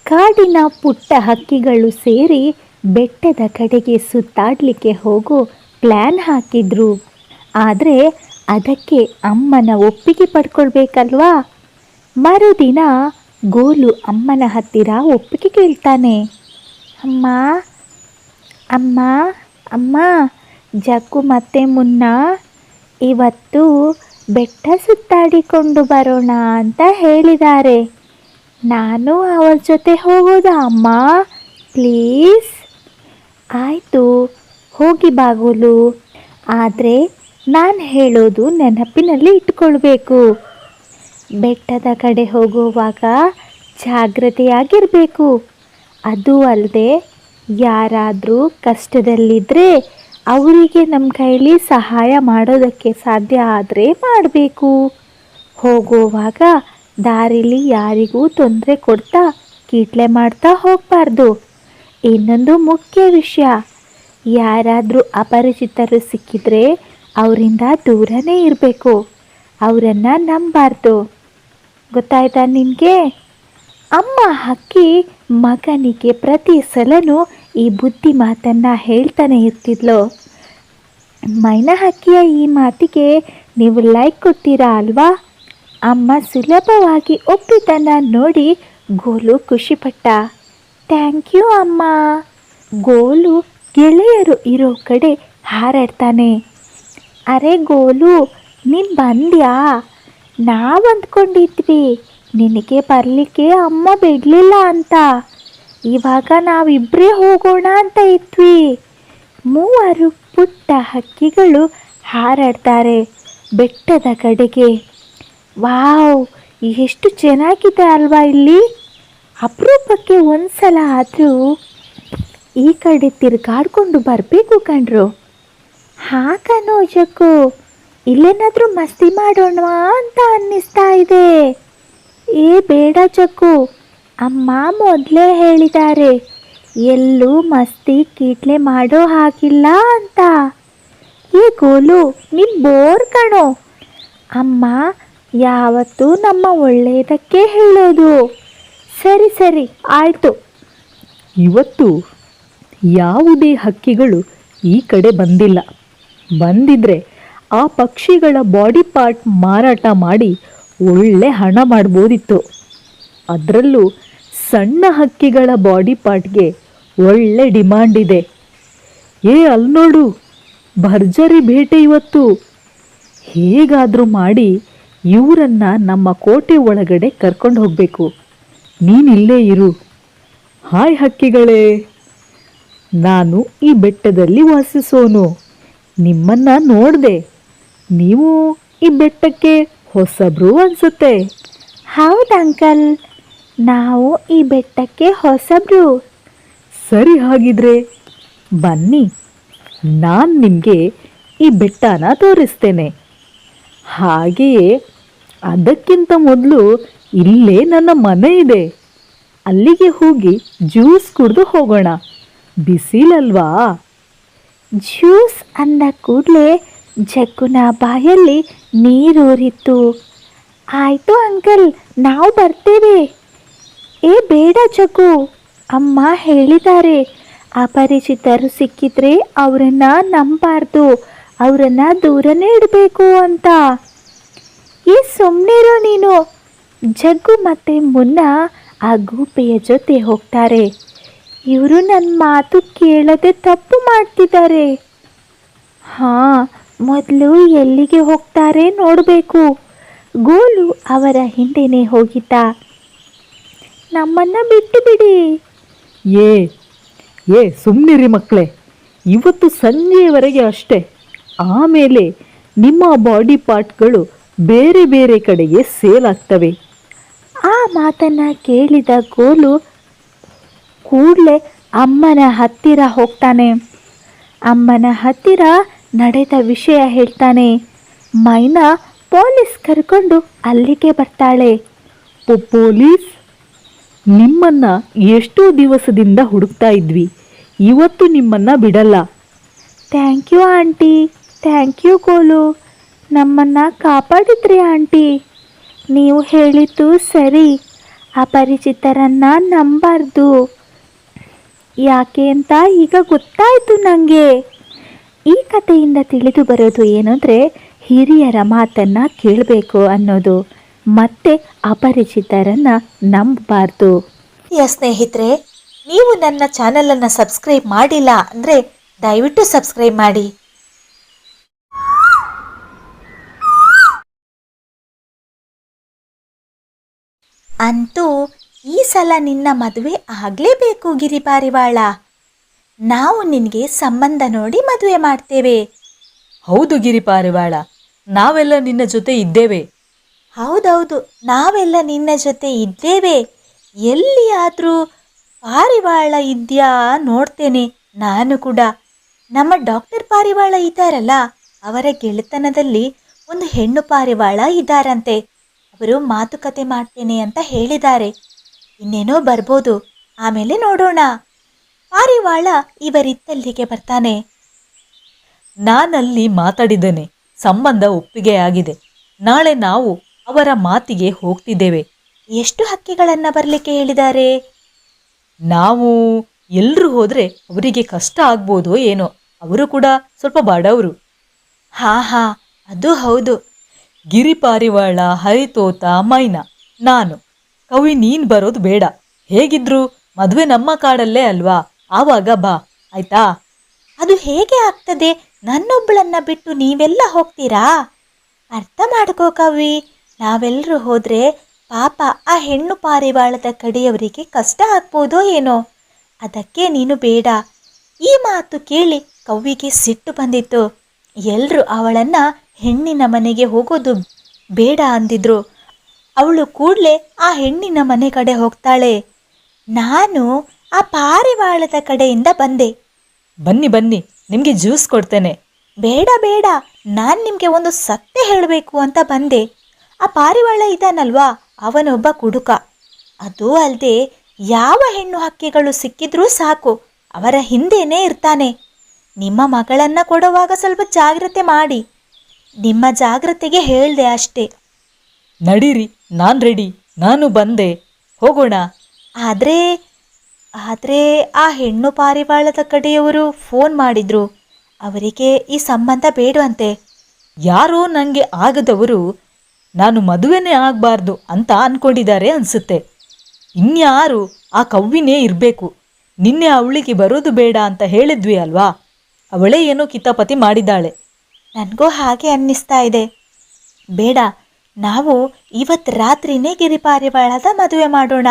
ಕಾಡಿನ ಪುಟ್ಟ ಹಕ್ಕಿಗಳು ಸೇರಿ ಬೆಟ್ಟದ ಕಡೆಗೆ ಸುತ್ತಾಡಲಿಕ್ಕೆ ಹೋಗೋ ಪ್ಲ್ಯಾನ್ ಹಾಕಿದ್ರು. ಆದರೆ ಅದಕ್ಕೆ ಅಮ್ಮನ ಒಪ್ಪಿಗೆ ಪಡ್ಕೊಳ್ಬೇಕಲ್ವಾ. ಮರುದಿನ ಗೋಲು ಅಮ್ಮನ ಹತ್ತಿರ ಒಪ್ಪಿಗೆ ಕೇಳ್ತಾನೆ. ಅಮ್ಮ ಅಮ್ಮ ಅಮ್ಮ, ಜಗ್ಗು ಮತ್ತೆ ಮುನ್ನ ಇವತ್ತು ಬೆಟ್ಟ ಸುತ್ತಾಡಿಕೊಂಡು ಬರೋಣ ಅಂತ ಹೇಳಿದ್ದಾರೆ. ನಾನು ಅವರ ಜೊತೆ ಹೋಗೋದಾ ಅಮ್ಮ, ಪ್ಲೀಸ್? ಆಯಿತು, ಹೋಗಿ ಬಾಗೋಲು. ಆದರೆ ನಾನು ಹೇಳೋದು ನೆನಪಿನಲ್ಲಿ ಇಟ್ಕೊಳ್ಬೇಕು. ಬೆಟ್ಟದ ಕಡೆ ಹೋಗುವಾಗ ಜಾಗ್ರತೆಯಾಗಿರಬೇಕು. ಅದು ಅಲ್ಲದೆ ಯಾರಾದರೂ ಕಷ್ಟದಲ್ಲಿದ್ದರೆ ಅವರಿಗೆ ನಮ್ಮ ಕೈಲಿ ಸಹಾಯ ಮಾಡೋದಕ್ಕೆ ಸಾಧ್ಯ ಆದರೆ ಮಾಡಬೇಕು. ಹೋಗುವಾಗ ದಾರಿಲಿ ಯಾರಿಗೂ ತೊಂದರೆ ಕೊಡ್ತಾ ಕೀಟ್ಲೆ ಮಾಡ್ತಾ ಹೋಗಬಾರ್ದು. ಇನ್ನೊಂದು ಮುಖ್ಯ ವಿಷಯ, ಯಾರಾದರೂ ಅಪರಿಚಿತರು ಸಿಕ್ಕಿದ್ರೆ ಅವರಿಂದ ದೂರನೇ ಇರಬೇಕು. ಅವರನ್ನು ನಂಬಬಾರ್ದು. ಗೊತ್ತಾಯ್ತಾ ನಿನಗೆ? ಅಮ್ಮ ಹಕ್ಕಿ ಮಗನಿಗೆ ಪ್ರತಿ ಸಲನೂ ಈ ಬುದ್ಧಿ ಮಾತನ್ನು ಹೇಳ್ತಾನೆ ಇರ್ತಿದ್ಲು. ಮೈನಾ ಹಕ್ಕಿಯ ಈ ಮಾತಿಗೆ ನೀವು ಲೈಕ್ ಕೊಡ್ತೀರಾ ಅಲ್ವಾ? ಅಮ್ಮ ಸುಲಭವಾಗಿ ಒಪ್ಪಿದ್ದನ್ನು ನೋಡಿ ಗೋಲು ಖುಷಿಪಟ್ಟ. ಥ್ಯಾಂಕ್ ಯು ಅಮ್ಮ. ಗೋಲು ಗೆಳೆಯರು ಇರೋ ಕಡೆ ಹಾರಾಡ್ತಾನೆ. ಅರೆ ಗೋಲು, ನೀನು ಬಂದ್ಯಾ? ನಾವು ಅಂದ್ಕೊಂಡಿದ್ವಿ ನಿನಗೆ ಬರಲಿಕ್ಕೆ ಅಮ್ಮ ಬಿಡಲಿಲ್ಲ ಅಂತ. ಇವಾಗ ನಾವಿಬ್ಬರೇ ಹೋಗೋಣ ಅಂತ ಇದ್ವಿ. ಮೂವರು ಪುಟ್ಟ ಹಕ್ಕಿಗಳು ಹಾರಾಡ್ತಾರೆ ಬೆಟ್ಟದ ಕಡೆಗೆ. ವಾವ್, ಎಷ್ಟು ಚೆನ್ನಾಗಿದೆ ಅಲ್ವಾ ಇಲ್ಲಿ. ಅಪರೂಪಕ್ಕೆ ಒಂದ್ಸಲ ಆದರೂ ಈ ಕಡೆ ತಿರುಗಾಡ್ಕೊಂಡು ಬರಬೇಕು ಕಣ್ರು. ಹಾಕನೋ ಜಗ್ಗು, ಇಲ್ಲೇನಾದರೂ ಮಸ್ತಿ ಮಾಡೋಣ ಅಂತ ಅನ್ನಿಸ್ತಾ ಇದೆ. ಏ ಬೇಡ ಜಗ್ಗು, ಅಮ್ಮ ಮೊದಲೇ ಹೇಳಿದ್ದಾರೆ ಎಲ್ಲೂ ಮಸ್ತಿ ಕೀಟ್ಲೆ ಮಾಡೋ ಹಾಗಿಲ್ಲ ಅಂತ. ಏ ಗೋಲು, ನೀನು ಬೋರ್ ಕಣೋ. ಅಮ್ಮ ಯಾವತ್ತೂ ನಮ್ಮ ಒಳ್ಳೆಯದಕ್ಕೆ ಹೇಳೋದು. ಸರಿ ಸರಿ ಆಯಿತು. ಇವತ್ತು ಯಾವುದೇ ಹಕ್ಕಿಗಳು ಈ ಕಡೆ ಬಂದಿಲ್ಲ. ಬಂದಿದ್ರೆ ಆ ಪಕ್ಷಿಗಳ ಬಾಡಿ ಪಾರ್ಟ್ ಮಾರಾಟ ಮಾಡಿ ಒಳ್ಳೆ ಹಣ ಮಾಡ್ಬೋದಿತ್ತು. ಅದರಲ್ಲೂ ಸಣ್ಣ ಹಕ್ಕಿಗಳ ಬಾಡಿ ಪಾರ್ಟ್ಗೆ ಒಳ್ಳೆ ಡಿಮಾಂಡ್ ಇದೆ. ಅಲ್ಲಿ ನೋಡು, ಭರ್ಜರಿ ಬೇಟೆ ಇವತ್ತು. ಹೇಗಾದರೂ ಮಾಡಿ ಇವರನ್ನು ನಮ್ಮ ಕೋಟೆ ಒಳಗಡೆ ಕರ್ಕೊಂಡು ಹೋಗಬೇಕು. ನೀನಿಲ್ಲೇ ಇರು. ಹಾಯ್ ಹಕ್ಕಿಗಳೇ, ನಾನು ಈ ಬೆಟ್ಟದಲ್ಲಿ ವಾಸಿಸೋನು. ನಿಮ್ಮನ್ನು ನೋಡಿದೆ. ನೀವು ಈ ಬೆಟ್ಟಕ್ಕೆ ಹೊಸಬ್ರು ಅನಿಸುತ್ತೆ. ಹೌದು ಅಂಕಲ್, ನಾವು ಈ ಬೆಟ್ಟಕ್ಕೆ ಹೊಸಬ್ರು. ಸರಿ, ಹಾಗಿದ್ರೆ ಬನ್ನಿ, ನಾನು ನಿಮಗೆ ಈ ಬೆಟ್ಟನ ತೋರಿಸ್ತೇನೆ. ಹಾಗೆಯೇ ಅದಕ್ಕಿಂತ ಮೊದಲು ಇಲ್ಲೇ ನನ್ನ ಮನೆ ಇದೆ. ಅಲ್ಲಿಗೆ ಹೋಗಿ ಜ್ಯೂಸ್ ಕುಡಿದು ಹೋಗೋಣ. ಬಿಸಿಲಲ್ವಾ? ಜ್ಯೂಸ್ ಅಂದ ಕೂಡಲೇ ಜಗ್ಗುನ ಬಾಯಲ್ಲಿ ನೀರೂರಿತ್ತು. ಆಯಿತು ಅಂಕಲ್, ನಾವು ಬರ್ತೇವೆ. ಏ ಬೇಡ ಜಗ್ಗು, ಅಮ್ಮ ಹೇಳಿದ್ದಾರೆ ಅಪರಿಚಿತರು ಸಿಕ್ಕಿದ್ರೆ ಅವರನ್ನು ನಂಬಬಾರ್ದು, ಅವರನ್ನು ದೂರನೇ ಇಡಬೇಕು ಅಂತ. ಈ ಸುಮ್ಮನಿರೋ ನೀನು. ಜಗ್ಗು ಮತ್ತು ಮುನ್ನ ಆ ಗೂಪೆಯ ಜೊತೆ ಹೋಗ್ತಾರೆ. ಇವರು ನನ್ನ ಮಾತು ಕೇಳದೆ ತಪ್ಪು ಮಾಡ್ತಿದ್ದಾರೆ. ಹಾಂ, ಮೊದಲು ಎಲ್ಲಿಗೆ ಹೋಗ್ತಾರೆ ನೋಡಬೇಕು. ಗೋಲು ಅವರ ಹಿಂದೆನೇ ಹೋಗಿದ್ದ. ನಮ್ಮನ್ನು ಬಿಟ್ಟು ಬಿಡಿ. ಏ ಸುಮ್ಮನಿರಿ ಮಕ್ಕಳೇ, ಇವತ್ತು ಸಂಜೆಯವರೆಗೆ ಅಷ್ಟೇ. ಆಮೇಲೆ ನಿಮ್ಮ ಬಾಡಿ ಪಾರ್ಟ್ಗಳು ಬೇರೆ ಬೇರೆ ಕಡೆಗೆ ಸೇಲ್ ಆಗ್ತವೆ. ಆ ಮಾತನ್ನು ಕೇಳಿದ ಗೋಲು ಕೂಡಲೇ ಅಮ್ಮನ ಹತ್ತಿರ ಹೋಗ್ತಾನೆ. ಅಮ್ಮನ ಹತ್ತಿರ ನಡೆದ ವಿಷಯ ಹೇಳ್ತಾನೆ. ಮೈನಾ ಪೊಲೀಸ್ ಕರ್ಕೊಂಡು ಅಲ್ಲಿಗೆ ಬರ್ತಾಳೆ. ಪೊಲೀಸ್? ನಿಮ್ಮನ್ನು ಎಷ್ಟೋ ದಿವಸದಿಂದ ಹುಡುಕ್ತಾ ಇದ್ವಿ. ಇವತ್ತು ನಿಮ್ಮನ್ನು ಬಿಡಲ್ಲ. Thank you aunty. Thank you Golu, ನಮ್ಮನ್ನು ಕಾಪಾಡಿದ್ರಿ ಆಂಟಿ. ನೀವು ಹೇಳಿದ್ದು ಸರಿ. ಅಪರಿಚಿತರನ್ನ ನಂಬಾರ್ದು. ಯಾಕೆ ಅಂತ ಈಗ ಗೊತ್ತಾಯ್ತು ನನಗೆ. ಈ ಕಥೆಯಿಂದ ತಿಳಿದು ಬರೋದು ಏನಂದರೆ, ಹಿರಿಯರ ಮಾತನ್ನು ಕೇಳಬೇಕು ಅನ್ನೋದು, ಮತ್ತೆ ಅಪರಿಚಿತರನ್ನು ನಂಬಬಾರ್ದು. ಸ್ನೇಹಿತರೆ, ನೀವು ನನ್ನ ಚಾನಲನ್ನು ಸಬ್ಸ್ಕ್ರೈಬ್ ಮಾಡಿಲ್ಲ ಅಂದರೆ ದಯವಿಟ್ಟು ಸಬ್ಸ್ಕ್ರೈಬ್ ಮಾಡಿ. ಅಂತೂ ಈ ಸಲ ನಿನ್ನ ಮದುವೆ ಆಗಲೇಬೇಕು ಗಿರಿಪಾರಿವಾಳ. ನಾವು ನಿನಗೆ ಸಂಬಂಧ ನೋಡಿ ಮದುವೆ ಮಾಡ್ತೇವೆ. ಹೌದು ಗಿರಿಪಾರಿವಾಳ, ನಾವೆಲ್ಲ ನಿನ್ನ ಜೊತೆ ಇದ್ದೇವೆ. ಹೌದೌದು, ನಾವೆಲ್ಲ ನಿನ್ನ ಜೊತೆ ಇದ್ದೇವೆ. ಎಲ್ಲಿಯಾದರೂ ಪಾರಿವಾಳ ಇದೆಯಾ ನೋಡ್ತೇನೆ ನಾನು ಕೂಡ. ನಮ್ಮ ಡಾಕ್ಟರ್ ಪಾರಿವಾಳ ಇದ್ದಾರಲ್ಲ, ಅವರ ಗೆಳೆತನದಲ್ಲಿ ಒಂದು ಹೆಣ್ಣು ಪಾರಿವಾಳ ಇದ್ದಾರಂತೆ. ಅವರು ಮಾತುಕತೆ ಮಾಡ್ತೇನೆ ಅಂತ ಹೇಳಿದ್ದಾರೆ. ಇನ್ನೇನೋ ಬರ್ಬೋದು, ಆಮೇಲೆ ನೋಡೋಣ. ಪಾರಿವಾಳ ಇವರಿತ್ತಲ್ಲಿಗೆ ಬರ್ತಾನೆ. ನಾನಲ್ಲಿ ಮಾತಾಡಿದ್ದೇನೆ, ಸಂಬಂಧ ಒಪ್ಪಿಗೆಯಾಗಿದೆ. ನಾಳೆ ನಾವು ಅವರ ಮಾತಿಗೆ ಹೋಗ್ತಿದ್ದೇವೆ. ಎಷ್ಟು ಹಕ್ಕಿಗಳನ್ನು ಬರಲಿಕ್ಕೆ ಹೇಳಿದ್ದಾರೆ? ನಾವು ಎಲ್ಲರೂ ಹೋದರೆ ಅವರಿಗೆ ಕಷ್ಟ ಆಗ್ಬೋದೋ ಏನೋ, ಅವರು ಕೂಡ ಸ್ವಲ್ಪ ಬಡವರು. ಹಾ, ಅದು ಹೌದು. ಗಿರಿಪಾರಿವಾಳ, ಹರಿತೋತ, ಮೈನಾ, ನಾನು, ಕವಿ ನೀನು ಬರೋದು ಬೇಡ. ಹೇಗಿದ್ರು ಮದುವೆ ನಮ್ಮ ಕಾಡಲ್ಲೇ ಅಲ್ವಾ, ಆವಾಗ ಬಾ ಆಯ್ತಾ? ಅದು ಹೇಗೆ ಆಗ್ತದೆ? ನನ್ನೊಬ್ಬಳನ್ನ ಬಿಟ್ಟು ನೀವೆಲ್ಲ ಹೋಗ್ತೀರಾ? ಅರ್ಥ ಮಾಡ್ಕೋ ಕವಿ, ನಾವೆಲ್ಲರೂ ಹೋದರೆ ಪಾಪ ಆ ಹೆಣ್ಣು ಪಾರಿವಾಳದ ಕಡೆಯವರಿಗೆ ಕಷ್ಟ ಆಗ್ಬೋದೋ ಏನೋ. ಅದಕ್ಕೆ ನೀನು ಬೇಡ. ಈ ಮಾತು ಕೇಳಿ ಕವಿಗೆ ಸಿಟ್ಟು ಬಂದಿತ್ತು. ಎಲ್ಲರೂ ಅವಳನ್ನು ಹೆಣ್ಣಿನ ಮನೆಗೆ ಹೋಗೋದು ಬೇಡ ಅಂದಿದ್ರು. ಅವಳು ಕೂಡಲೇ ಆ ಹೆಣ್ಣಿನ ಮನೆ ಕಡೆ ಹೋಗ್ತಾಳೆ. ನಾನು ಆ ಪಾರಿವಾಳದ ಕಡೆಯಿಂದ ಬಂದೆ. ಬನ್ನಿ ಬನ್ನಿ, ನಿಮಗೆ ಜ್ಯೂಸ್ ಕೊಡ್ತೇನೆ. ಬೇಡ ಬೇಡ, ನಾನು ನಿಮಗೆ ಒಂದು ಸತ್ಯ ಹೇಳಬೇಕು ಅಂತ ಬಂದೆ. ಆ ಪಾರಿವಾಳ ಇದ್ದಾನಲ್ವಾ, ಅವನೊಬ್ಬ ಕುಡುಕ. ಅದೂ ಅಲ್ಲದೆ ಯಾವ ಹೆಣ್ಣು ಹಕ್ಕಿಗಳು ಸಿಕ್ಕಿದ್ರೂ ಸಾಕು, ಅವರ ಹಿಂದೆನೇ ಇರ್ತಾನೆ. ನಿಮ್ಮ ಮಗಳನ್ನು ಕೊಡುವಾಗ ಸ್ವಲ್ಪ ಜಾಗ್ರತೆ ಮಾಡಿ. ನಿಮ್ಮ ಜಾಗ್ರತೆಗೆ ಹೇಳಿದೆ ಅಷ್ಟೇ. ನಡೀರಿ, ನಾನು ರೆಡಿ, ನಾನು ಬಂದೆ, ಹೋಗೋಣ. ಆದರೆ ಆ ಹೆಣ್ಣು ಪಾರಿವಾಳದ ಕಡೆಯವರು ಫೋನ್ ಮಾಡಿದ್ರು. ಅವರಿಗೆ ಈ ಸಂಬಂಧ ಬೇಡವಂತೆ. ಯಾರೋ ನನಗೆ ಆಗದವರು ನಾನು ಮದುವೆನೇ ಆಗಬಾರ್ದು ಅಂತ ಅಂದ್ಕೊಂಡಿದ್ದಾರೆ ಅನಿಸುತ್ತೆ. ಇನ್ಯಾರು ಆ ಕವ್ವಿನೇ ಇರಬೇಕು. ನಿನ್ನೆ ಅವಳಿಗೆ ಬರೋದು ಬೇಡ ಅಂತ ಹೇಳಿದ್ವಿ ಅಲ್ವಾ, ಅವಳೇ ಏನೋ ಕಿತಾಪತಿ ಮಾಡಿದ್ದಾಳೆ. ನನಗೂ ಹಾಗೆ ಅನ್ನಿಸ್ತಾ ಇದೆ. ಬೇಡ, ನಾವು ಇವತ್ತು ರಾತ್ರಿನೇ ಗಿರಿಪಾರಿವಾಳದ ಮದುವೆ ಮಾಡೋಣ.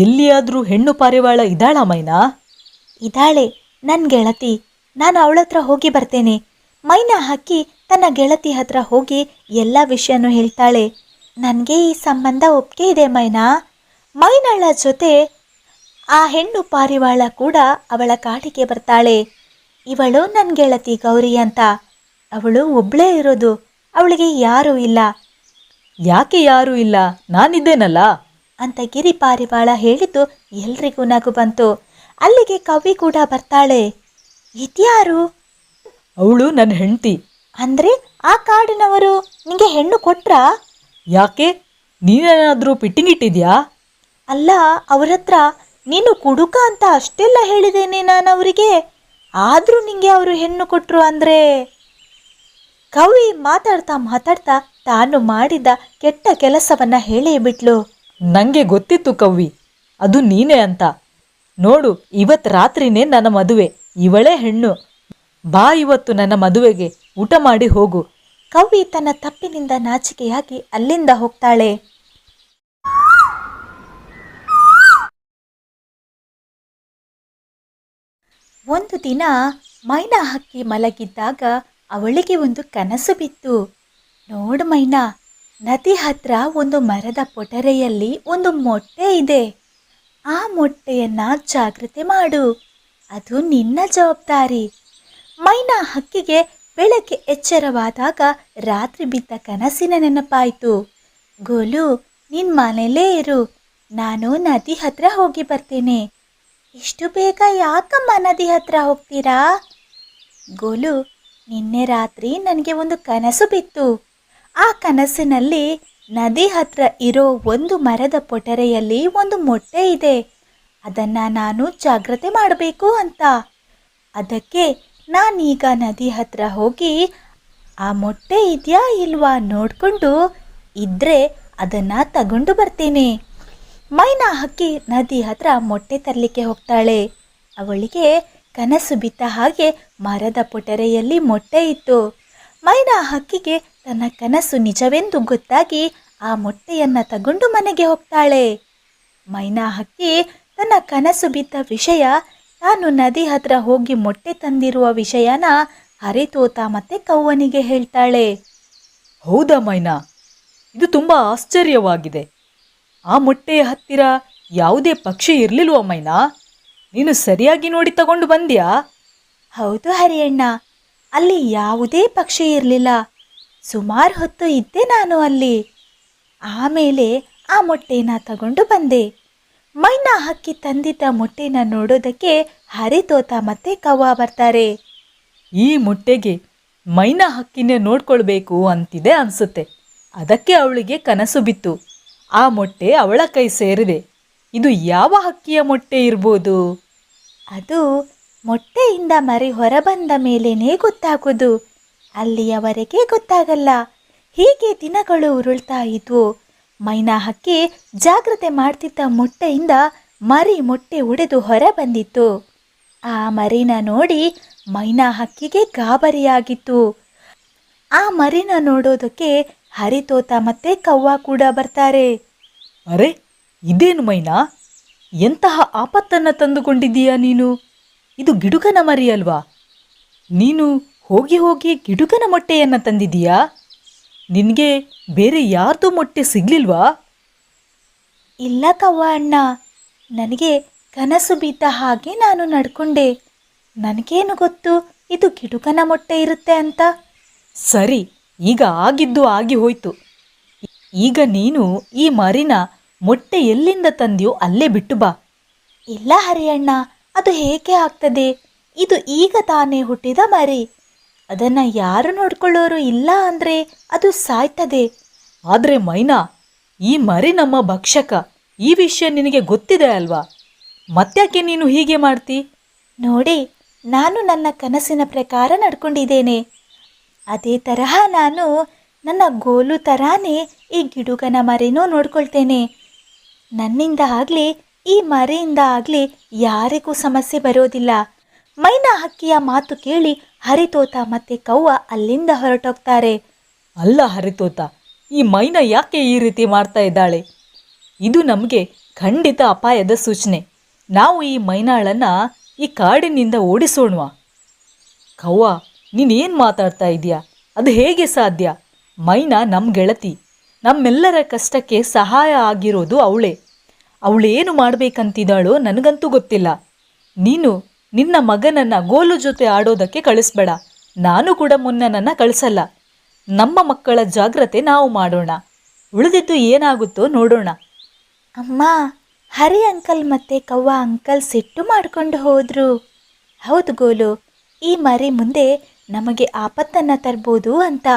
ಎಲ್ಲಿಯಾದರೂ ಹೆಣ್ಣು ಪಾರಿವಾಳ ಇದ್ದಾಳ ಮೈನಾ? ಇದ್ದಾಳೆ, ನನ್ನ ಗೆಳತಿ. ನಾನು ಅವಳ ಹತ್ರ ಹೋಗಿ ಬರ್ತೇನೆ. ಮೈನಾ ಹಕ್ಕಿ ತನ್ನ ಗೆಳತಿ ಹತ್ರ ಹೋಗಿ ಎಲ್ಲ ವಿಷಯನೂ ಹೇಳ್ತಾಳೆ. ನನಗೆ ಈ ಸಂಬಂಧ ಒಪ್ಪಿಗೆ ಇದೆ ಮೈನಾ. ಮೈನಾಳ ಜೊತೆ ಆ ಹೆಣ್ಣು ಪಾರಿವಾಳ ಕೂಡ ಅವಳ ಕಾಟಿಗೆ ಬರ್ತಾಳೆ. ಇವಳು ನನ್ನ ಗೆಳತಿ ಗೌರಿ ಅಂತ. ಅವಳು ಒಬ್ಬಳೇ ಇರೋದು, ಅವಳಿಗೆ ಯಾರೂ ಇಲ್ಲ. ಯಾಕೆ ಯಾರೂ ಇಲ್ಲ, ನಾನಿದ್ದೇನಲ್ಲ ಅಂತ ಗಿರಿಪಾರಿವಾಳ ಹೇಳಿದ್ದು ಎಲ್ರಿಗೂ ನಗು ಬಂತು. ಅಲ್ಲಿಗೆ ಕವಿ ಕೂಡ ಬರ್ತಾಳೆ. ಇದ್ಯಾರು? ಅವಳು ನನ್ನ ಹೆಂಡತಿ. ಅಂದರೆ ಆ ಕಾಡಿನವರು ನಿಂಗೆ ಹೆಣ್ಣು ಕೊಟ್ರಾ? ಯಾಕೆ, ನೀನೇನಾದರೂ ಪಿಟ್ಟಿಂಗಿಟ್ಟಿದ್ಯಾ? ಅಲ್ಲ, ಅವ್ರ ಹತ್ರ ನೀನು ಕುಡುಕ ಅಂತ ಅಷ್ಟೆಲ್ಲ ಹೇಳಿದ್ದೇನೆ ನಾನು ಅವರಿಗೆ. ಆದರೂ ನಿಂಗೆ ಅವರು ಹೆಣ್ಣು ಕೊಟ್ಟರು ಅಂದರೆ? ಕವಿ ಮಾತಾಡ್ತಾ ತಾನು ಮಾಡಿದ ಕೆಟ್ಟ ಕೆಲಸವನ್ನು ಹೇಳೇ ಬಿಟ್ಲು. ನನಗೆ ಗೊತ್ತಿತ್ತು ಕವ್ವಿ, ಅದು ನೀನೇ ಅಂತ. ನೋಡು, ಇವತ್ತು ರಾತ್ರಿನೇ ನನ್ನ ಮದುವೆ, ಇವಳೇ ಹೆಣ್ಣು. ಬಾ ಇವತ್ತು ನನ್ನ ಮದುವೆಗೆ, ಊಟ ಮಾಡಿ ಹೋಗು. ಕವಿ ತನ್ನ ತಪ್ಪಿನಿಂದ ನಾಚಿಕೆಯಾಗಿ ಅಲ್ಲಿಂದ ಹೋಗ್ತಾಳೆ. ಒಂದು ದಿನ ಮೈನಾ ಹಕ್ಕಿ ಮಲಗಿದ್ದಾಗ ಅವಳಿಗೆ ಒಂದು ಕನಸು ಬಿತ್ತು. ನೋಡು ಮೈನಾ, ನದಿ ಹತ್ರ ಒಂದು ಮರದ ಪೊಟರೆಯಲ್ಲಿ ಒಂದು ಮೊಟ್ಟೆ ಇದೆ. ಆ ಮೊಟ್ಟೆಯನ್ನು ಜಾಗ್ರತೆ ಮಾಡು, ಅದು ನಿನ್ನ ಜವಾಬ್ದಾರಿ. ಮೈನಾ ಹಕ್ಕಿಗೆ ಬೆಳಗ್ಗೆ ಎಚ್ಚರವಾದಾಗ ರಾತ್ರಿ ಬಿದ್ದ ಕನಸಿನ ನೆನಪಾಯಿತು. ಗೋಲು, ನಿನ್ನ ಮನೇಲೇ ಇರು, ನಾನು ನದಿ ಹತ್ರ ಹೋಗಿ ಬರ್ತೇನೆ. ಇಷ್ಟು ಬೇಗ ಯಾಕಮ್ಮ ನದಿ ಹತ್ರ ಹೋಗ್ತೀರಾ? ಗೋಲು, ನಿನ್ನೆ ರಾತ್ರಿ ನನಗೆ ಒಂದು ಕನಸು ಬಿತ್ತು. ಆ ಕನಸಿನಲ್ಲಿ ನದಿ ಹತ್ರ ಇರೋ ಒಂದು ಮರದ ಪೊಟರೆಯಲ್ಲಿ ಒಂದು ಮೊಟ್ಟೆ ಇದೆ. ಅದನ್ನು ನಾನು ಜಾಗ್ರತೆ ಮಾಡಬೇಕು ಅಂತ. ಅದಕ್ಕೆ ನಾನೀಗ ನದಿ ಹತ್ರ ಹೋಗಿ ಆ ಮೊಟ್ಟೆ ಇದೆಯಾ ಇಲ್ವಾ ನೋಡಿಕೊಂಡು ಇದ್ದರೆ ಅದನ್ನು ತಗೊಂಡು ಬರ್ತೇನೆ. ಮೈನಾ ಹಕ್ಕಿ ನದಿ ಹತ್ರ ಮೊಟ್ಟೆ ತರಲಿಕ್ಕೆ ಹೋಗ್ತಾಳೆ. ಅವಳಿಗೆ ಕನಸು ಬಿದ್ದ ಹಾಗೆ ಮರದ ಪೊಟರೆಯಲ್ಲಿ ಮೊಟ್ಟೆ ಇತ್ತು. ಮೈನಾ ಹಕ್ಕಿಗೆ ತನ್ನ ಕನಸು ನಿಜವೆಂದು ಗೊತ್ತಾಗಿ ಆ ಮೊಟ್ಟೆಯನ್ನು ತಗೊಂಡು ಮನೆಗೆ ಹೋಗ್ತಾಳೆ. ಮೈನಾ ಹಕ್ಕಿ ತನ್ನ ಕನಸು ಬಿದ್ದ ವಿಷಯ, ತಾನು ನದಿ ಹತ್ರ ಹೋಗಿ ಮೊಟ್ಟೆ ತಂದಿರುವ ವಿಷಯನ ಹರಿತೋತ ಮತ್ತೆ ಕವ್ವನಿಗೆ ಹೇಳ್ತಾಳೆ. ಹೌದಾ ಮೈನಾ, ಇದು ತುಂಬ ಆಶ್ಚರ್ಯವಾಗಿದೆ. ಆ ಮೊಟ್ಟೆಯ ಹತ್ತಿರ ಯಾವುದೇ ಪಕ್ಷಿ ಇರಲಿಲ್ವ ಮೈನಾ? ನೀನು ಸರಿಯಾಗಿ ನೋಡಿ ತಗೊಂಡು ಬಂದ್ಯಾ? ಹೌದು ಹರಿಯಣ್ಣ, ಅಲ್ಲಿ ಯಾವುದೇ ಪಕ್ಷಿ ಇರಲಿಲ್ಲ. ಸುಮಾರು ಹೊತ್ತು ಇದ್ದೆ ನಾನು ಅಲ್ಲಿ. ಆಮೇಲೆ ಆ ಮೊಟ್ಟೆನ ತಗೊಂಡು ಬಂದೆ. ಮೈನಾ ಹಕ್ಕಿ ತಂದಿದ್ದ ಮೊಟ್ಟೆನ ನೋಡೋದಕ್ಕೆ ಹರಿತೋತ ಮತ್ತೆ ಕವ್ವ ಬರ್ತಾರೆ. ಈ ಮೊಟ್ಟೆಗೆ ಮೈನಾ ಹಕ್ಕಿನೇ ನೋಡ್ಕೊಳ್ಬೇಕು ಅಂತಿದೆ ಅನಿಸುತ್ತೆ. ಅದಕ್ಕೆ ಅವಳಿಗೆ ಕನಸು ಬಿತ್ತು. ಆ ಮೊಟ್ಟೆ ಅವಳ ಕೈ ಸೇರಿದೆ. ಇದು ಯಾವ ಹಕ್ಕಿಯ ಮೊಟ್ಟೆ ಇರ್ಬೋದು? ಅದು ಮೊಟ್ಟೆಯಿಂದ ಮರಿ ಹೊರಬಂದ ಮೇಲೇನೆ ಗೊತ್ತಾಗೋದು. ಅಲ್ಲಿಯವರೆಗೆ ಗೊತ್ತಾಗಲ್ಲ. ಹೀಗೆ ದಿನಗಳು ಉರುಳ್ತಾ ಇದ್ವು. ಮೈನಾ ಹಕ್ಕಿ ಜಾಗ್ರತೆ ಮಾಡ್ತಿದ್ದ ಮೊಟ್ಟೆಯಿಂದ ಮರಿ ಮೊಟ್ಟೆ ಒಡೆದು ಹೊರ ಬಂದಿತ್ತು. ಆ ಮರಿನ ನೋಡಿ ಮೈನಾ ಹಕ್ಕಿಗೆ ಗಾಬರಿಯಾಗಿತ್ತು. ಆ ಮರಿನ ನೋಡೋದಕ್ಕೆ ಹರಿತೋತ ಮತ್ತೆ ಕವ್ವ ಕೂಡ ಬರ್ತಾರೆ. ಅರೆ, ಇದೇನು ಮೈನಾ, ಎಂತಹ ಆಪತ್ತನ್ನು ತಂದುಕೊಂಡಿದ್ದೀಯಾ ನೀನು? ಇದು ಗಿಡುಗನ ಮರಿ ಅಲ್ವಾ? ನೀನು ಹೋಗಿ ಹೋಗಿ ಗಿಡುಗನ ಮೊಟ್ಟೆಯನ್ನು ತಂದಿದ್ದೀಯಾ? ನಿನಗೆ ಬೇರೆ ಯಾರ್ದು ಮೊಟ್ಟೆ ಸಿಗ್ಲಿಲ್ವಾ? ಇಲ್ಲ ಕವ್ವ ಅಣ್ಣ, ನನಗೆ ಕನಸು ಬಿದ್ದ ಹಾಗೆ ನಾನು ನಡ್ಕೊಂಡೆ. ನನಗೇನು ಗೊತ್ತು ಇದು ಗಿಡುಗನ ಮೊಟ್ಟೆ ಇರುತ್ತೆ ಅಂತ. ಸರಿ, ಈಗ ಆಗಿದ್ದು ಆಗಿ ಹೋಯ್ತು. ಈಗ ನೀನು ಈ ಮರಿನ ಮೊಟ್ಟೆ ಎಲ್ಲಿಂದ ತಂದ್ಯೋ ಅಲ್ಲೇ ಬಿಟ್ಟು ಬಾ. ಇಲ್ಲ ಹರಿಯಣ್ಣ, ಅದು ಹೇಗೆ ಆಗ್ತದೆ? ಇದು ಈಗ ತಾನೇ ಹುಟ್ಟಿದ ಮರಿ. ಅದನ್ನು ಯಾರು ನೋಡ್ಕೊಳ್ಳೋರು ಇಲ್ಲ ಅಂದರೆ ಅದು ಸಾಯ್ತದೆ. ಆದರೆ ಮೈನಾ, ಈ ಮರಿ ನಮ್ಮ ಭಕ್ಷಕ. ಈ ವಿಷಯ ನಿನಗೆ ಗೊತ್ತಿದೆ ಅಲ್ವಾ? ಮತ್ತ್ಯಾಕೆ ನೀನು ಹೀಗೆ ಮಾಡ್ತಿ? ನೋಡಿ, ನಾನು ನನ್ನ ಕನಸಿನ ಪ್ರಕಾರ ನಡ್ಕೊಂಡಿದ್ದೇನೆ. ಅದೇ ತರಹ ನಾನು ನನ್ನ ಗೋಲು ತರಾನೇ ಈ ಗಿಡುಗನ ಮರಿನೂ ನೋಡ್ಕೊಳ್ತೇನೆ. ನನ್ನಿಂದ ಆಗಲಿ ಈ ಮರಿಯಿಂದ ಆಗಲಿ ಯಾರಿಗೂ ಸಮಸ್ಯೆ ಬರೋದಿಲ್ಲ. ಮೈನಾ ಹಕ್ಕಿಯ ಮಾತು ಕೇಳಿ ಹರಿತೋತ ಮತ್ತೆ ಕವ್ವ ಅಲ್ಲಿಂದ ಹೊರಟೋಗ್ತಾರೆ. ಅಲ್ಲ ಹರಿತೋತ, ಈ ಮೈನಾ ಯಾಕೆ ಈ ರೀತಿ ಮಾಡ್ತಾ ಇದ್ದಾಳೆ? ಇದು ನಮಗೆ ಖಂಡಿತ ಅಪಾಯದ ಸೂಚನೆ. ನಾವು ಈ ಮೈನಾಳನ್ನು ಈ ಕಾಡಿನಿಂದ ಓಡಿಸೋಣವಾ? ಕವ್ವ, ನೀನೇನು ಮಾತಾಡ್ತಾ ಇದೀಯಾ? ಅದು ಹೇಗೆ ಸಾಧ್ಯ? ಮೈನಾ ನಮ್ಮ ಗೆಳತಿ. ನಮ್ಮೆಲ್ಲರ ಕಷ್ಟಕ್ಕೆ ಸಹಾಯ ಆಗಿರೋದು ಅವಳೇ. ಅವಳೇನು ಮಾಡಬೇಕಂತಿದ್ದಾಳೋ ನನಗಂತೂ ಗೊತ್ತಿಲ್ಲ. ನೀನು ನಿನ್ನ ಮಗನನ್ನು ಗೋಲು ಜೊತೆ ಆಡೋದಕ್ಕೆ ಕಳಿಸ್ಬೇಡ. ನಾನು ಕೂಡ ಮುನ್ನನನ್ನು ಕಳಿಸಲ್ಲ. ನಮ್ಮ ಮಕ್ಕಳ ಜಾಗ್ರತೆ ನಾವು ಮಾಡೋಣ. ಉಳಿದಿದ್ದು ಏನಾಗುತ್ತೋ ನೋಡೋಣ. ಅಮ್ಮ, ಹರಿ ಅಂಕಲ್ ಮತ್ತೆ ಕವ್ವ ಅಂಕಲ್ ಸಿಟ್ಟು ಮಾಡಿಕೊಂಡು ಹೋದ್ರು. ಹೌದು ಗೋಲು, ಈ ಮರಿ ಮುಂದೆ ನಮಗೆ ಆಪತ್ತನ್ನು ತರ್ಬೋದು ಅಂತ.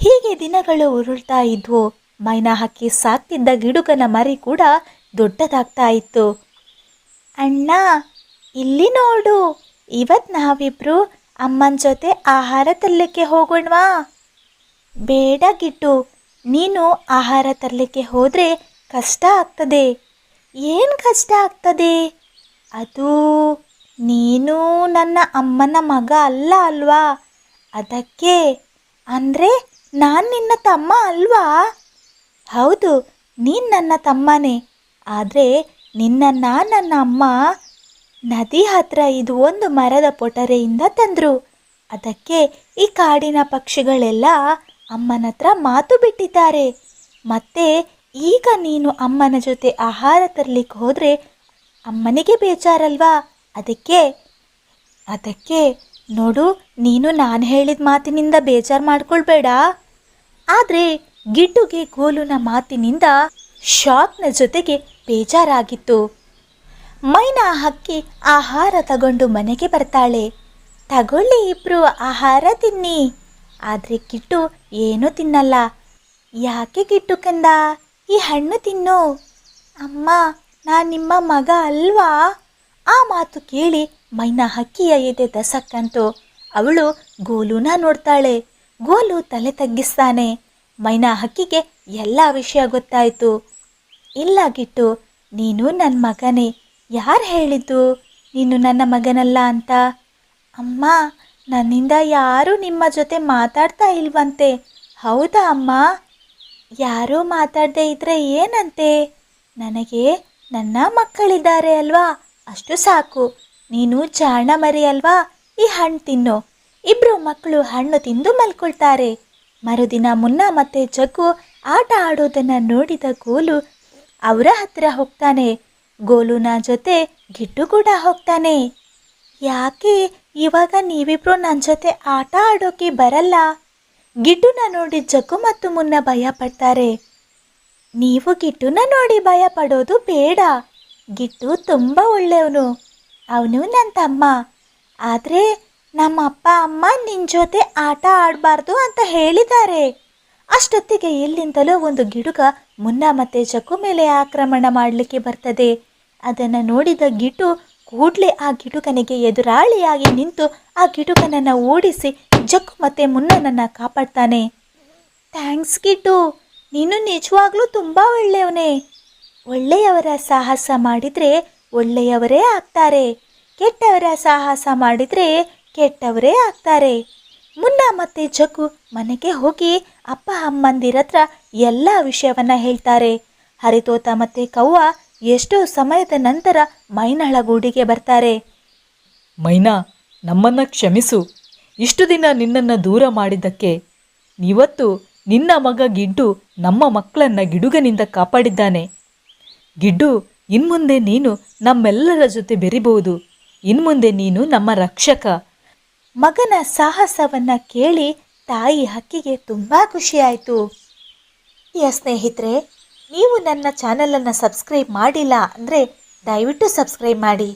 ಹೀಗೆ ದಿನಗಳು ಉರುಳ್ತಾ ಇದ್ವು. ಮೈನಾ ಹಕ್ಕಿ ಸಾಕ್ತಿದ್ದ ಗಿಡುಗನ ಮರಿ ಕೂಡ ದೊಡ್ಡದಾಗ್ತಾ ಇತ್ತು. ಅಣ್ಣ, ಇಲ್ಲಿ ನೋಡು, ಇವತ್ತು ನಾವಿಬ್ರು ಅಮ್ಮನ ಜೊತೆ ಆಹಾರ ತರಲಿಕ್ಕೆ ಹೋಗೋಣವಾ? ಬೇಡ ಗಿಟ್ಟು, ನೀನು ಆಹಾರ ತರಲಿಕ್ಕೆ ಹೋದರೆ ಕಷ್ಟ ಆಗ್ತದೆ. ಏನು ಕಷ್ಟ ಆಗ್ತದೆ? ಅದು ನೀನು ನನ್ನ ಅಮ್ಮನ ಮಗ ಅಲ್ಲ ಅಲ್ವಾ? ಅದಕ್ಕೆ. ಅಂದರೆ ನಾನು ನಿನ್ನ ತಮ್ಮ ಅಲ್ವಾ? ಹೌದು, ನೀನು ನನ್ನ ತಮ್ಮನೇ. ಆದರೆ ನಿನ್ನನ್ನು ನನ್ನ ಅಮ್ಮ ನದಿ ಹತ್ರ ಇದು ಒಂದು ಮರದ ಪೊಟರೆಯಿಂದ ತಂದರು. ಅದಕ್ಕೆ ಈ ಕಾಡಿನ ಪಕ್ಷಿಗಳೆಲ್ಲ ಅಮ್ಮನ ಹತ್ರ ಮಾತು ಬಿಟ್ಟಿದ್ದಾರೆ. ಮತ್ತೆ ಈಗ ನೀನು ಅಮ್ಮನ ಜೊತೆ ಆಹಾರ ತರಲಿಕ್ಕೆ ಹೋದರೆ ಅಮ್ಮನಿಗೆ ಬೇಜಾರಲ್ವಾ? ಅದಕ್ಕೆ ನೋಡು, ನೀನು ನಾನು ಹೇಳಿದ ಮಾತಿನಿಂದ ಬೇಜಾರು ಮಾಡ್ಕೊಳ್ಬೇಡ. ಆದರೆ ಗಿಡ್ಡುಗೆ ಗೋಲುನ ಮಾತಿನಿಂದ ಶಾಕ್ನ ಜೊತೆಗೆ ಬೇಜಾರಾಗಿತ್ತು. ಮೈನಾ ಹಕ್ಕಿ ಆಹಾರ ತಗೊಂಡು ಮನೆಗೆ ಬರ್ತಾಳೆ. ತಗೊಳ್ಳಿ, ಇಬ್ರು ಆಹಾರ ತಿನ್ನಿ. ಆದರೆ ಗಿಡ್ಡು ಏನೂ ತಿನ್ನಲ್ಲ. ಯಾಕೆ ಗಿಟ್ಟು ಕಂದ, ಈ ಹಣ್ಣು ತಿನ್ನು. ಅಮ್ಮ, ನಾನು ನಿಮ್ಮ ಮಗ ಅಲ್ವಾ? ಆ ಮಾತು ಕೇಳಿ ಮೈನಾ ಹಕ್ಕಿಯ ಎದೆ ದಸಕ್ಕಂತು. ಅವಳು ಗೋಲುನ ನೋಡ್ತಾಳೆ. ಗೋಲು ತಲೆ ತಗ್ಗಿಸ್ತಾನೆ. ಮೈನಾ ಹಕ್ಕಿಗೆ ಎಲ್ಲ ವಿಷಯ ಗೊತ್ತಾಯಿತು. ಇಲ್ಲ ಗಿಟ್ಟು, ನೀನು ನನ್ನ ಮಗನೇ. ಯಾರು ಹೇಳಿದ್ದು ನೀನು ನನ್ನ ಮಗನಲ್ಲ ಅಂತ? ಅಮ್ಮ, ನನ್ನಿಂದ ಯಾರೂ ನಿಮ್ಮ ಜೊತೆ ಮಾತಾಡ್ತಾ ಇಲ್ವಂತೆ. ಹೌದಾ ಅಮ್ಮ? ಯಾರೂ ಮಾತಾಡದೇ ಇದ್ರೆ ಏನಂತೆ? ನನಗೆ ನನ್ನ ಮಕ್ಕಳಿದ್ದಾರೆ ಅಲ್ವಾ, ಅಷ್ಟು ಸಾಕು. ನೀನು ಜಾಣ ಮರಿ ಅಲ್ವಾ, ಈ ಹಣ್ಣು ತಿನ್ನು. ಇಬ್ಬರು ಮಕ್ಕಳು ಹಣ್ಣು ತಿಂದು ಮಲ್ಕೊಳ್ತಾರೆ. ಮರುದಿನ ಮುನ್ನ ಮತ್ತೆ ಜಗ್ಗು ಆಟ ಆಡೋದನ್ನು ನೋಡಿದ ಗೋಲು ಅವರ ಹತ್ರ ಹೋಗ್ತಾನೆ. ಗೋಲುನ ಜೊತೆ ಗಿಟ್ಟು ಕೂಡ ಹೋಗ್ತಾನೆ. ಯಾಕೆ ಇವಾಗ ನೀವಿಬ್ರು ನನ್ನ ಜೊತೆ ಆಟ ಆಡೋಕೆ ಬರಲ್ಲ? ಗಿಟ್ಟುನ ನೋಡಿ ಜಗ್ಗು ಮತ್ತು ಮುನ್ನ ಭಯ ಪಡ್ತಾರೆ. ನೀವು ಗಿಟ್ಟುನ ನೋಡಿ ಭಯ ಪಡೋದು ಬೇಡ. ಗಿಟ್ಟು ತುಂಬ ಒಳ್ಳೆಯವನು. ಅವನು ನನ್ನ ತಮ್ಮ. ಆದರೆ ನಮ್ಮ ಅಪ್ಪ ಅಮ್ಮ ನಿನ್ನ ಜೊತೆ ಆಟ ಆಡಬಾರ್ದು ಅಂತ ಹೇಳಿದ್ದಾರೆ. ಅಷ್ಟೊತ್ತಿಗೆ ಎಲ್ಲಿಂದಲೋ ಒಂದು ಗಿಡುಗ ಮುನ್ನ ಮತ್ತು ಜಗ್ಗು ಮೇಲೆ ಆಕ್ರಮಣ ಮಾಡಲಿಕ್ಕೆ ಬರ್ತದೆ. ಅದನ್ನು ನೋಡಿದ ಗಿಟ್ಟು ಕೂಡಲೇ ಆ ಗಿಡುಗನಿಗೆ ಎದುರಾಳಿಯಾಗಿ ನಿಂತು ಆ ಗಿಡುಗನನ್ನು ಓಡಿಸಿ ಜಗ್ಗು ಮತ್ತು ಮುನ್ನನನ್ನು ಕಾಪಾಡ್ತಾನೆ. ಥ್ಯಾಂಕ್ಸ್ ಗಿಟ್ಟು, ನೀನು ನಿಜವಾಗ್ಲೂ ತುಂಬ ಒಳ್ಳೆಯವನೇ. ಒಳ್ಳೆಯವರ ಸಾಹಸ ಮಾಡಿದರೆ ಒಳ್ಳೆಯವರೇ ಆಗ್ತಾರೆ, ಕೆಟ್ಟವರ ಸಾಹಸ ಮಾಡಿದರೆ ಕೆಟ್ಟವರೇ ಆಗ್ತಾರೆ. ಮುನ್ನ ಮತ್ತು ಜಗ್ಗು ಮನೆಗೆ ಹೋಗಿ ಅಪ್ಪ ಅಮ್ಮಂದಿರ ಹತ್ರ ಎಲ್ಲ ವಿಷಯವನ್ನು ಹೇಳ್ತಾರೆ. ಹರಿತೋತ ಮತ್ತು ಕವ್ವ ಎಷ್ಟೋ ಸಮಯದ ನಂತರ ಮೈನಾಳ ಗೂಡಿಗೆ ಬರ್ತಾರೆ. ಮೈನಾ, ನಮ್ಮನ್ನು ಕ್ಷಮಿಸು. ಇಷ್ಟು ದಿನ ನಿನ್ನನ್ನು ದೂರ ಮಾಡಿದ್ದಕ್ಕೆ. ಇವತ್ತು ನಿನ್ನ ಮಗ ಗಿಡ್ಡು ನಮ್ಮ ಮಕ್ಕಳನ್ನು ಗಿಡುಗನಿಂದ ಕಾಪಾಡಿದ್ದಾನೆ. ಗಿಡ್ಡು, ಇನ್ಮುಂದೆ ನೀನು ನಮ್ಮೆಲ್ಲರ ಜೊತೆ ಬೆರಿಬಹುದು. ಇನ್ಮುಂದೆ ನೀನು ನಮ್ಮ ರಕ್ಷಕ. ಮಗನ ಸಾಹಸವನ್ನು ಕೇಳಿ ತಾಯಿ ಹಕ್ಕಿಗೆ ತುಂಬ ಖುಷಿಯಾಯಿತು. ಸ್ನೇಹಿತರೆ, ನೀವು ನನ್ನ ಚಾನಲನ್ನು ಸಬ್ಸ್ಕ್ರೈಬ್ ಮಾಡಿಲ್ಲ ಅಂದರೆ ದಯವಿಟ್ಟು ಸಬ್ಸ್ಕ್ರೈಬ್ ಮಾಡಿ.